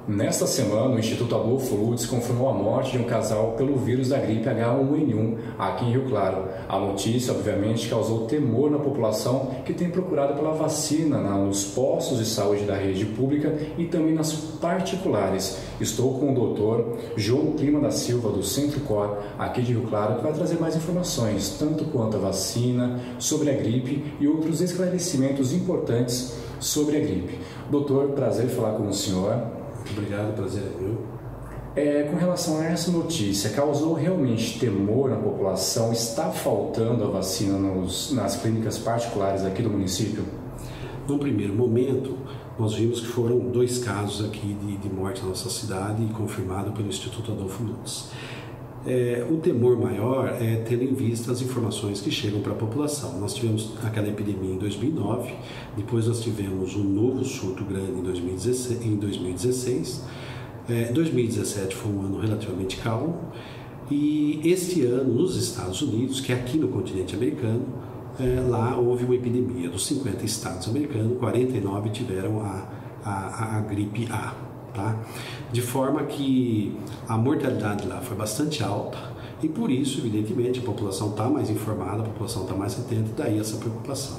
Nesta semana, o Instituto Adolfo Lutz confirmou a morte de um casal pelo vírus da gripe H1N1 aqui em Rio Claro. A notícia, obviamente, causou temor na população que tem procurado pela vacina nos postos de saúde da rede pública e também nas particulares. Estou com o doutor João Clima da Silva, do Centro Cor, aqui de Rio Claro, que vai trazer mais informações, tanto quanto a vacina, sobre a gripe e outros esclarecimentos importantes sobre a gripe. Doutor, prazer em falar com o senhor. Obrigado, prazer é meu. Com relação a essa notícia, causou realmente temor na população? Está faltando a vacina nas clínicas particulares aqui do município? Num primeiro momento, nós vimos que foram 2 casos aqui de morte na nossa cidade, confirmado pelo Instituto Adolfo Lutz. O temor maior é tendo em vista as informações que chegam para a população. Nós tivemos aquela epidemia em 2009, depois nós tivemos um novo surto grande em 2016. 2017 foi um ano relativamente calmo e este ano nos Estados Unidos, que é aqui no continente americano, lá houve uma epidemia. Dos 50 estados americanos, 49 tiveram a gripe A. Tá? De forma que a mortalidade lá foi bastante alta e por isso, evidentemente, a população está mais informada, a população está mais atenta, e daí essa preocupação.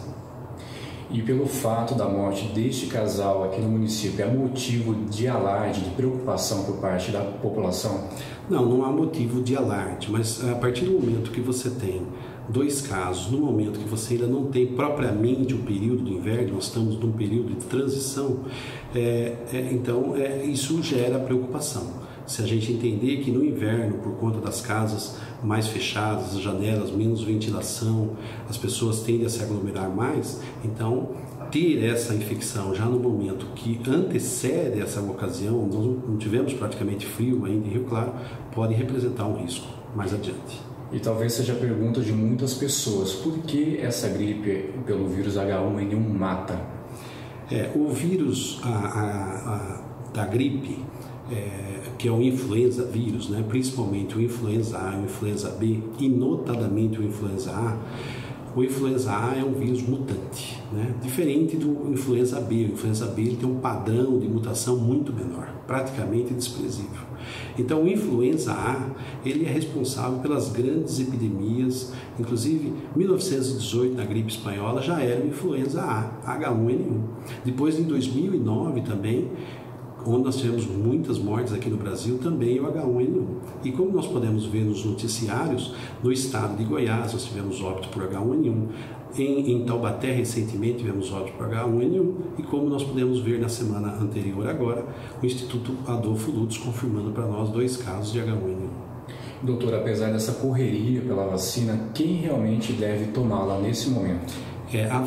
E pelo fato da morte deste casal aqui no município, é motivo de alarde, de preocupação por parte da população? Não há motivo de alarde, mas a partir do momento que você tem 2 casos, no momento que você ainda não tem propriamente o período do inverno, nós estamos num período de transição, então isso gera preocupação. Se a gente entender que no inverno, por conta das casas mais fechadas, as janelas, menos ventilação, as pessoas tendem a se aglomerar mais, então ter essa infecção já no momento que antecede essa ocasião, nós não tivemos praticamente frio ainda em Rio Claro, pode representar um risco mais adiante. E talvez seja a pergunta de muitas pessoas: por que essa gripe pelo vírus H1N1 mata? O vírus da gripe, que é o influenza vírus, né? Principalmente o influenza A e o influenza B, e notadamente o influenza A. O influenza A é um vírus mutante, né? Diferente do influenza B. O influenza B ele tem um padrão de mutação muito menor, praticamente desprezível. Então, o influenza A ele é responsável pelas grandes epidemias, inclusive 1918 na gripe espanhola já era o influenza A, H1N1. Depois, em 2009 também, onde nós tivemos muitas mortes aqui no Brasil, também o H1N1. E como nós podemos ver nos noticiários, no estado de Goiás nós tivemos óbito por H1N1, em Taubaté recentemente tivemos óbito por H1N1, e como nós podemos ver na semana anterior agora, o Instituto Adolfo Lutz confirmando para nós 2 casos de H1N1. Doutor, apesar dessa correria pela vacina, quem realmente deve tomá-la nesse momento? A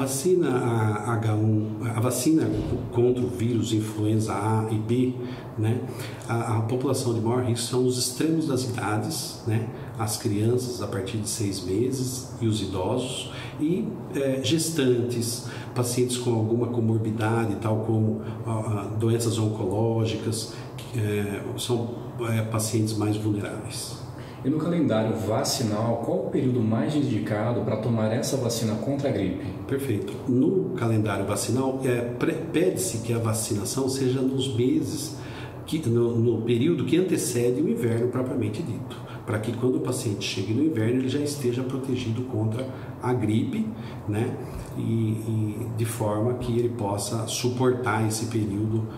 vacina contra o vírus influenza A e B, né? A população de maior risco são os extremos das idades, né? As crianças a partir de 6 meses e os idosos e gestantes, pacientes com alguma comorbidade, tal como doenças oncológicas, são pacientes mais vulneráveis. E no calendário vacinal, qual o período mais indicado para tomar essa vacina contra a gripe? Perfeito. No calendário vacinal, pede-se que a vacinação seja nos meses, no período que antecede o inverno propriamente dito, para que quando o paciente chegue no inverno ele já esteja protegido contra a gripe, né? E de forma que ele possa suportar esse período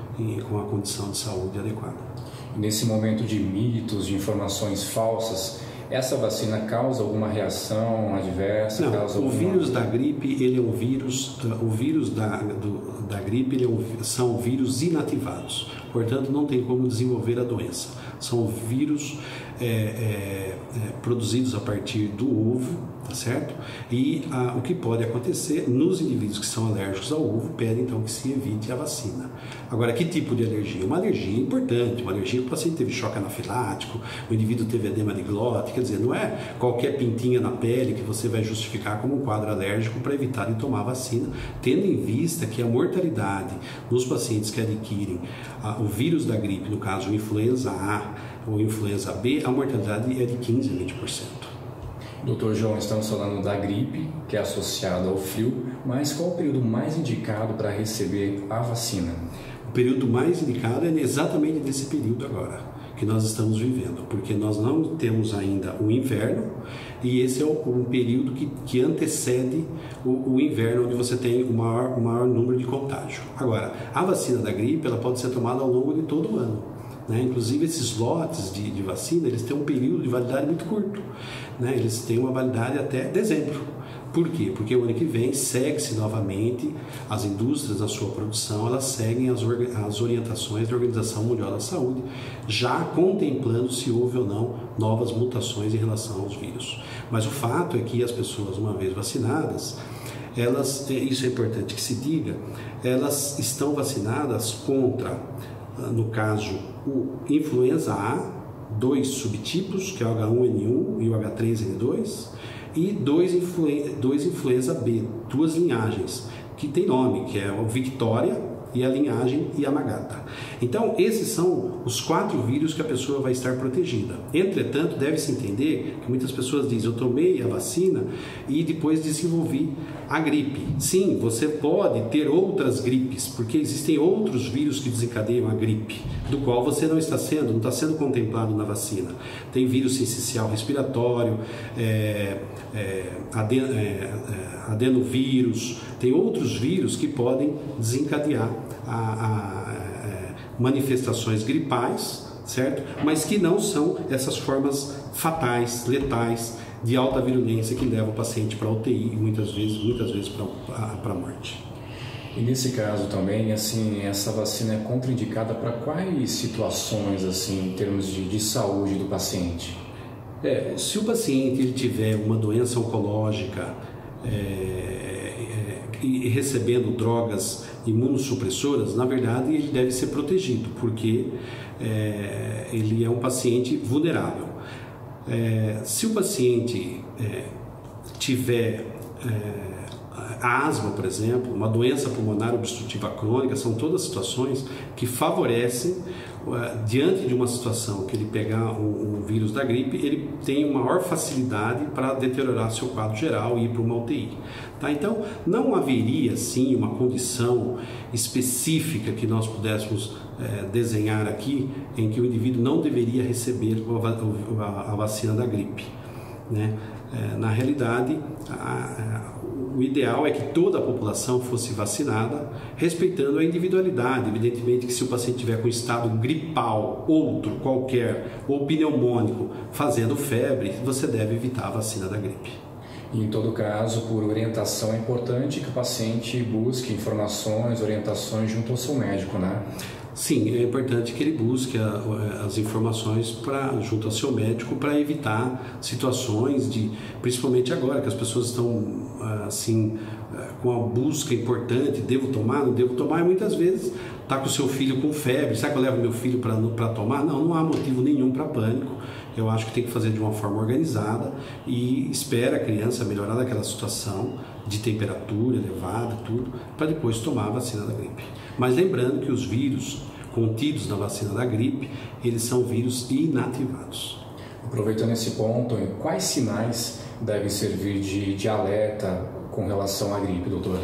com a condição de saúde adequada. Nesse momento de mitos, de informações falsas, essa vacina causa alguma reação adversa? Não, o vírus da gripe, ele é um vírus, o vírus da gripe são vírus inativados, portanto não tem como desenvolver a doença. São vírus produzidos a partir do ovo, tá certo? E o que pode acontecer nos indivíduos que são alérgicos ao ovo, pede então que se evite a vacina. Agora, que tipo de alergia? Uma alergia importante, uma alergia que o paciente teve choque anafilático, o indivíduo teve edema de glote, quer dizer, não é qualquer pintinha na pele que você vai justificar como um quadro alérgico para evitar de tomar a vacina, tendo em vista que a mortalidade nos pacientes que adquirem o vírus da gripe, no caso o influenza A ou influenza B, a mortalidade é de 15 a 20%. Doutor João, estamos falando da gripe, que é associada ao frio, mas qual o período mais indicado para receber a vacina? O período mais indicado é exatamente nesse período agora que nós estamos vivendo, porque nós não temos ainda o inverno e esse é um período que antecede o inverno, onde você tem o maior número de contágio. Agora, a vacina da gripe ela pode ser tomada ao longo de todo o ano, né? Inclusive esses lotes de vacina, eles têm um período de validade muito curto, né? Eles têm uma validade até dezembro. Por quê? Porque o ano que vem segue-se novamente, as indústrias na sua produção, elas seguem as orientações da Organização Mundial da Saúde, já contemplando se houve ou não novas mutações em relação aos vírus. Mas o fato é que as pessoas, uma vez vacinadas, elas, isso é importante que se diga, elas estão vacinadas contra, no caso, o influenza A, 2 subtipos, que é o H1N1 e o H3N2, e dois influenza B, 2 linhagens, que tem nome, que é o Victoria e a linhagem Yamagata. Então, esses são os 4 vírus que a pessoa vai estar protegida. Entretanto, deve-se entender que muitas pessoas dizem, eu tomei a vacina e depois desenvolvi a gripe. Sim, você pode ter outras gripes, porque existem outros vírus que desencadeiam a gripe, do qual você não está sendo contemplado na vacina. Tem vírus sincicial respiratório, adenovírus, tem outros vírus que podem desencadear manifestações gripais, certo? Mas que não são essas formas fatais, letais, de alta virulência que levam o paciente para a UTI e muitas vezes para a morte. E nesse caso também, assim, essa vacina é contraindicada para quais situações, assim, em termos de saúde do paciente? Se o paciente ele tiver uma doença oncológica e recebendo drogas imunossupressoras, na verdade ele deve ser protegido, porque ele é um paciente vulnerável. Se o paciente tiver asma, por exemplo, uma doença pulmonar obstrutiva crônica, são todas situações que favorecem, diante de uma situação que ele pegar um vírus da gripe, ele tem maior facilidade para deteriorar seu quadro geral e ir para uma UTI. Tá? Então, não haveria, sim, uma condição específica que nós pudéssemos desenhar aqui, em que o indivíduo não deveria receber a vacina da gripe, né? Na realidade, o ideal é que toda a população fosse vacinada, respeitando a individualidade. Evidentemente que se o paciente tiver com estado gripal, outro qualquer, ou pneumônico, fazendo febre, você deve evitar a vacina da gripe. Em todo caso, por orientação, é importante que o paciente busque informações, orientações junto ao seu médico, né? Sim, é importante que ele busque as informações junto ao seu médico para evitar situações principalmente agora que as pessoas estão assim com a busca importante, devo tomar, não devo tomar, e muitas vezes está com o seu filho com febre, será que eu levo meu filho para tomar? Não há motivo nenhum para pânico. Eu acho que tem que fazer de uma forma organizada e espera a criança melhorar daquela situação de temperatura elevada, tudo, para depois tomar a vacina da gripe. Mas lembrando que os vírus contidos na vacina da gripe, eles são vírus inativados. Aproveitando esse ponto, quais sinais devem servir de alerta com relação à gripe, doutor?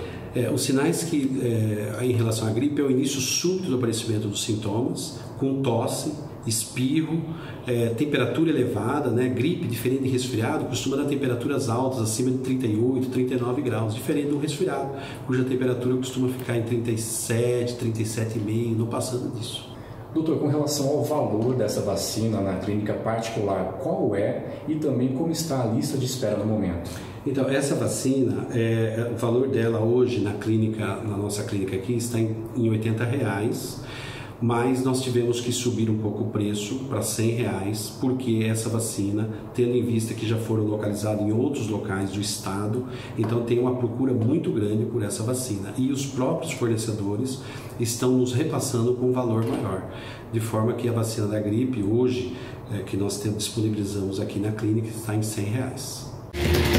Os sinais em relação à gripe é o início súbito do aparecimento dos sintomas, com tosse, espirro, temperatura elevada, né? Gripe, diferente de resfriado, costuma dar temperaturas altas, acima de 38, 39 graus, diferente do resfriado, cuja temperatura costuma ficar em 37, 37,5, não passando disso. Doutor, com relação ao valor dessa vacina na clínica particular, qual é e também como está a lista de espera no momento? Então, essa vacina, o valor dela hoje na nossa clínica aqui está em R$80, mas nós tivemos que subir um pouco o preço para R$100, porque essa vacina, tendo em vista que já foram localizados em outros locais do estado, então tem uma procura muito grande por essa vacina. E os próprios fornecedores estão nos repassando com um valor maior, de forma que a vacina da gripe hoje, que nós disponibilizamos aqui na clínica, está em R$100.